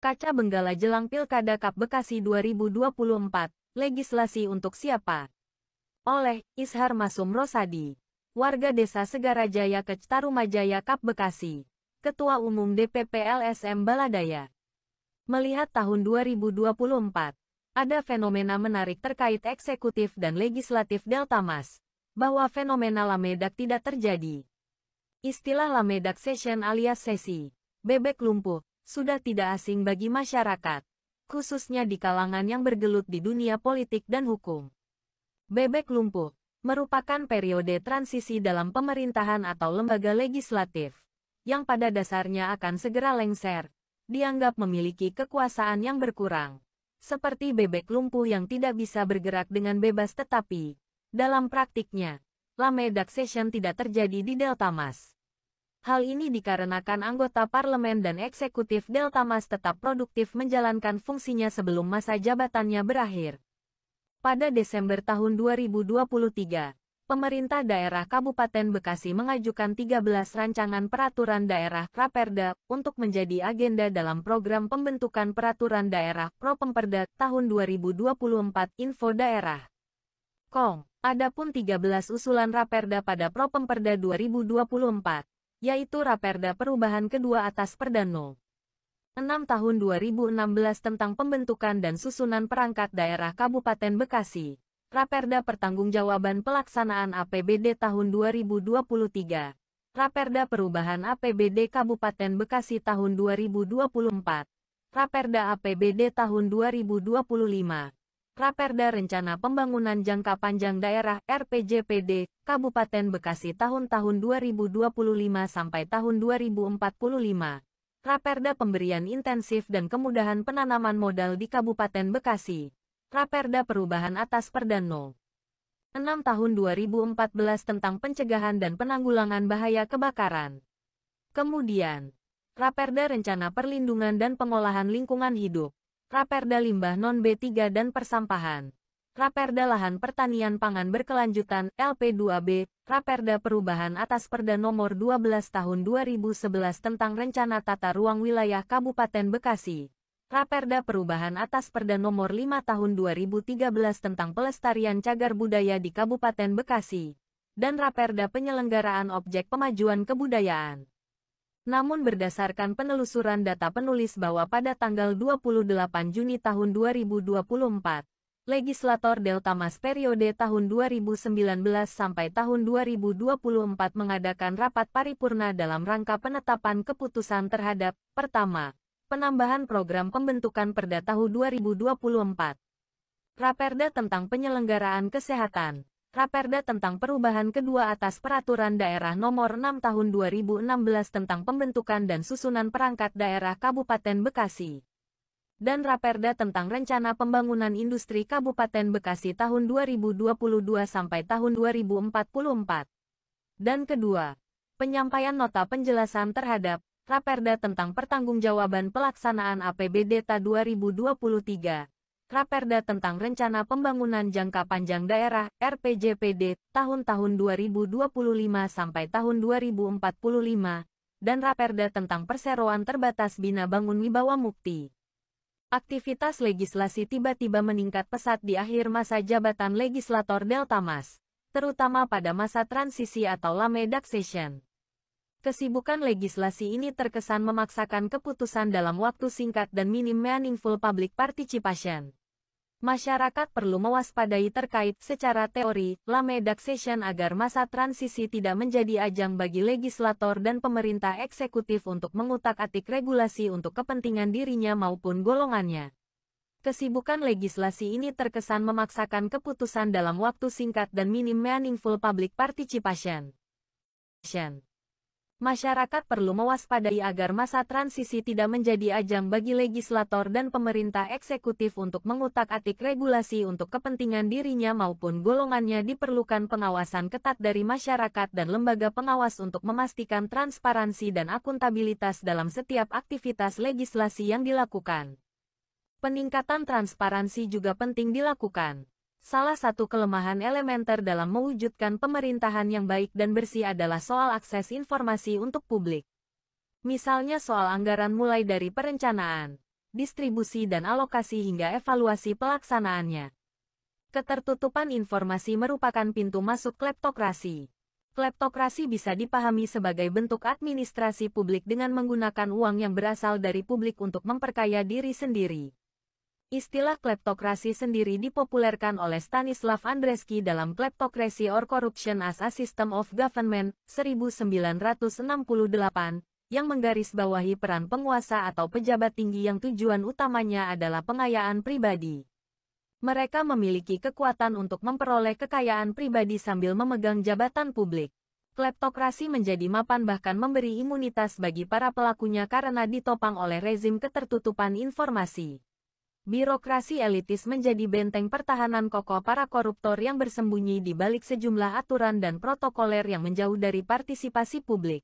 Kaca Benggala jelang Pilkada Kap Bekasi 2024, legislasi untuk siapa? Oleh Ishar Masum Rosadi, warga Desa Segarajaya Kec Tarumajaya Kap Bekasi, Ketua Umum DPP LSM Baladaya. Melihat tahun 2024, ada fenomena menarik terkait eksekutif dan legislatif Deltamas, bahwa fenomena lamedak tidak terjadi. Istilah lamedak session alias sesi, bebek lumpuh, sudah tidak asing bagi masyarakat, khususnya di kalangan yang bergelut di dunia politik dan hukum. Bebek lumpuh merupakan periode transisi dalam pemerintahan atau lembaga legislatif, yang pada dasarnya akan segera lengser, dianggap memiliki kekuasaan yang berkurang, seperti bebek lumpuh yang tidak bisa bergerak dengan bebas tetapi, dalam praktiknya, lamedak session tidak terjadi di Deltamas. Hal ini dikarenakan anggota parlemen dan eksekutif Deltamas tetap produktif menjalankan fungsinya sebelum masa jabatannya berakhir. Pada Desember tahun 2023, pemerintah daerah Kabupaten Bekasi mengajukan 13 rancangan peraturan daerah Raperda untuk menjadi agenda dalam program pembentukan peraturan daerah Propemperda tahun 2024 Info Daerah. Adapun 13 usulan Raperda pada Propemperda 2024, yaitu Raperda Perubahan Kedua atas Perda No. 6 tahun 2016 tentang pembentukan dan susunan perangkat daerah Kabupaten Bekasi, Raperda Pertanggungjawaban Pelaksanaan APBD tahun 2023, Raperda Perubahan APBD Kabupaten Bekasi tahun 2024, Raperda APBD tahun 2025, Raperda Rencana Pembangunan Jangka Panjang Daerah RPJPD Kabupaten Bekasi tahun-tahun 2025 sampai tahun 2045, Raperda Pemberian Intensif dan Kemudahan Penanaman Modal di Kabupaten Bekasi, Raperda Perubahan atas Perda No. 6 tahun 2014 tentang Pencegahan dan Penanggulangan Bahaya Kebakaran. Kemudian, Raperda Rencana Perlindungan dan Pengolahan Lingkungan Hidup, Raperda Limbah Non-B3 dan Persampahan, Raperda Lahan Pertanian Pangan Berkelanjutan LP2B, Raperda Perubahan atas Perda Nomor 12 Tahun 2011 tentang Rencana Tata Ruang Wilayah Kabupaten Bekasi, Raperda Perubahan atas Perda Nomor 5 Tahun 2013 tentang Pelestarian Cagar Budaya di Kabupaten Bekasi, dan Raperda Penyelenggaraan Objek Pemajuan Kebudayaan. Namun berdasarkan penelusuran data penulis bahwa pada tanggal 28 Juni tahun 2024, legislator Deltamas periode tahun 2019 sampai tahun 2024 mengadakan rapat paripurna dalam rangka penetapan keputusan terhadap, pertama, penambahan program pembentukan Perda tahun 2024, Raperda tentang Penyelenggaraan Kesehatan, Raperda tentang Perubahan Kedua atas Peraturan Daerah Nomor 6 Tahun 2016 tentang Pembentukan dan Susunan Perangkat Daerah Kabupaten Bekasi, dan Raperda tentang Rencana Pembangunan Industri Kabupaten Bekasi tahun 2022 sampai tahun 2044. Dan kedua, penyampaian nota penjelasan terhadap Raperda tentang Pertanggungjawaban Pelaksanaan APBD Ta 2023. Raperda tentang Rencana Pembangunan Jangka Panjang Daerah RPJPD tahun-tahun 2025 sampai tahun 2045, dan Raperda tentang Perseroan Terbatas Bina Bangun Wibawa Mukti. Aktivitas legislasi tiba-tiba meningkat pesat di akhir masa jabatan legislator Deltamas, terutama pada masa transisi atau lamedak session. Kesibukan legislasi ini terkesan memaksakan keputusan dalam waktu singkat dan minim meaningful public participation. Masyarakat perlu mewaspadai terkait secara teori, lamedak session agar masa transisi tidak menjadi ajang bagi legislator dan pemerintah eksekutif untuk mengutak-atik regulasi untuk kepentingan dirinya maupun golongannya. Kesibukan legislasi ini terkesan memaksakan keputusan dalam waktu singkat dan minim meaningful public participation. Masyarakat perlu mewaspadai agar masa transisi tidak menjadi ajang bagi legislator dan pemerintah eksekutif untuk mengutak-atik regulasi untuk kepentingan dirinya maupun golongannya. Diperlukan pengawasan ketat dari masyarakat dan lembaga pengawas untuk memastikan transparansi dan akuntabilitas dalam setiap aktivitas legislasi yang dilakukan. Peningkatan transparansi juga penting dilakukan. Salah satu kelemahan elementer dalam mewujudkan pemerintahan yang baik dan bersih adalah soal akses informasi untuk publik. Misalnya soal anggaran mulai dari perencanaan, distribusi dan alokasi hingga evaluasi pelaksanaannya. Ketertutupan informasi merupakan pintu masuk kleptokrasi. Kleptokrasi bisa dipahami sebagai bentuk administrasi publik dengan menggunakan uang yang berasal dari publik untuk memperkaya diri sendiri. Istilah kleptokrasi sendiri dipopulerkan oleh Stanislav Andreski dalam Kleptocracy or Corruption as a System of Government, 1968, yang menggarisbawahi peran penguasa atau pejabat tinggi yang tujuan utamanya adalah pengayaan pribadi. Mereka memiliki kekuatan untuk memperoleh kekayaan pribadi sambil memegang jabatan publik. Kleptokrasi menjadi mapan bahkan memberi imunitas bagi para pelakunya karena ditopang oleh rezim ketertutupan informasi. Birokrasi elitis menjadi benteng pertahanan kokoh para koruptor yang bersembunyi di balik sejumlah aturan dan protokoler yang menjauh dari partisipasi publik.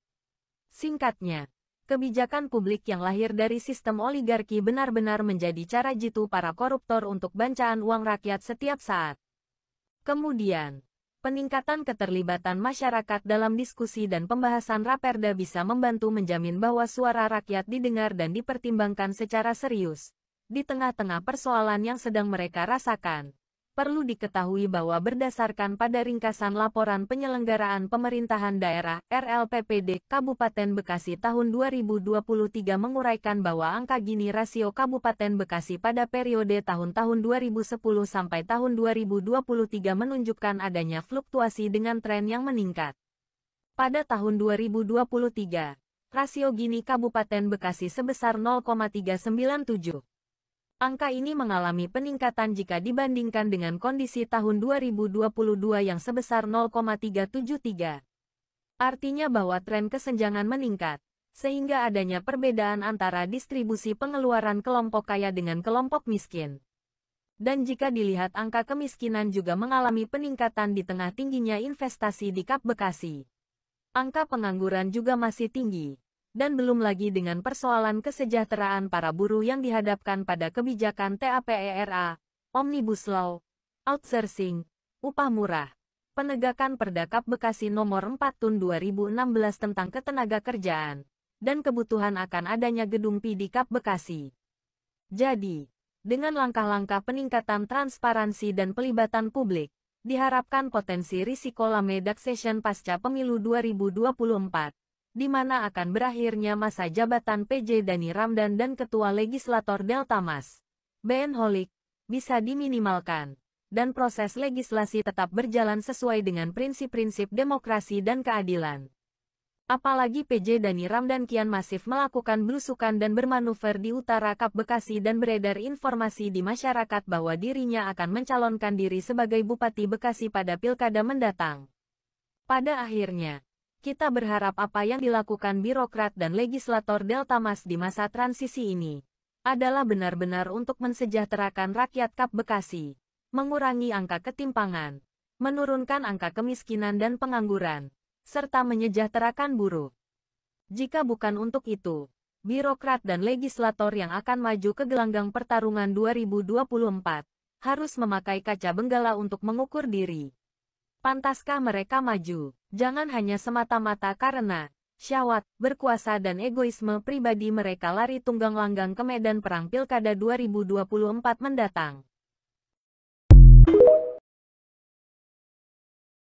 Singkatnya, kebijakan publik yang lahir dari sistem oligarki benar-benar menjadi cara jitu para koruptor untuk bancaan uang rakyat setiap saat. Kemudian, peningkatan keterlibatan masyarakat dalam diskusi dan pembahasan raperda bisa membantu menjamin bahwa suara rakyat didengar dan dipertimbangkan secara serius. Di tengah-tengah persoalan yang sedang mereka rasakan, perlu diketahui bahwa berdasarkan pada ringkasan laporan penyelenggaraan pemerintahan daerah (RLPPD) Kabupaten Bekasi tahun 2023 menguraikan bahwa angka Gini rasio Kabupaten Bekasi pada periode tahun-tahun 2010 sampai tahun 2023 menunjukkan adanya fluktuasi dengan tren yang meningkat. Pada tahun 2023, rasio Gini Kabupaten Bekasi sebesar 0,397. Angka ini mengalami peningkatan jika dibandingkan dengan kondisi tahun 2022 yang sebesar 0,373. Artinya bahwa tren kesenjangan meningkat, sehingga adanya perbedaan antara distribusi pengeluaran kelompok kaya dengan kelompok miskin. Dan jika dilihat angka kemiskinan juga mengalami peningkatan di tengah tingginya investasi di Kap Bekasi. Angka pengangguran juga masih tinggi. Dan belum lagi dengan persoalan kesejahteraan para buruh yang dihadapkan pada kebijakan TAPERA, Omnibus Law, outsourcing, upah murah, penegakan Perda Kap Bekasi Nomor 4 Tahun 2016 tentang ketenaga kerjaan, dan kebutuhan akan adanya gedung P di Kap Bekasi. Jadi, dengan langkah-langkah peningkatan transparansi dan pelibatan publik, diharapkan potensi risiko lamedaksession pasca pemilu 2024. Di mana akan berakhirnya masa jabatan PJ Dani Ramdan dan Ketua Legislator Delta Mas, Ben Holik, bisa diminimalkan, dan proses legislasi tetap berjalan sesuai dengan prinsip-prinsip demokrasi dan keadilan. Apalagi PJ Dani Ramdan kian masif melakukan belusukan dan bermanuver di utara Kap Bekasi dan beredar informasi di masyarakat bahwa dirinya akan mencalonkan diri sebagai Bupati Bekasi pada pilkada mendatang. Pada akhirnya, kita berharap apa yang dilakukan birokrat dan legislator Delta Mas di masa transisi ini adalah benar-benar untuk mensejahterakan rakyat Kap Bekasi, mengurangi angka ketimpangan, menurunkan angka kemiskinan dan pengangguran, serta menyejahterakan buruh. Jika bukan untuk itu, birokrat dan legislator yang akan maju ke gelanggang pertarungan 2024 harus memakai kaca benggala untuk mengukur diri. Pantaskah mereka maju? Jangan hanya semata-mata karena syahwat, berkuasa dan egoisme pribadi mereka lari tunggang langgang ke medan perang pilkada 2024 mendatang.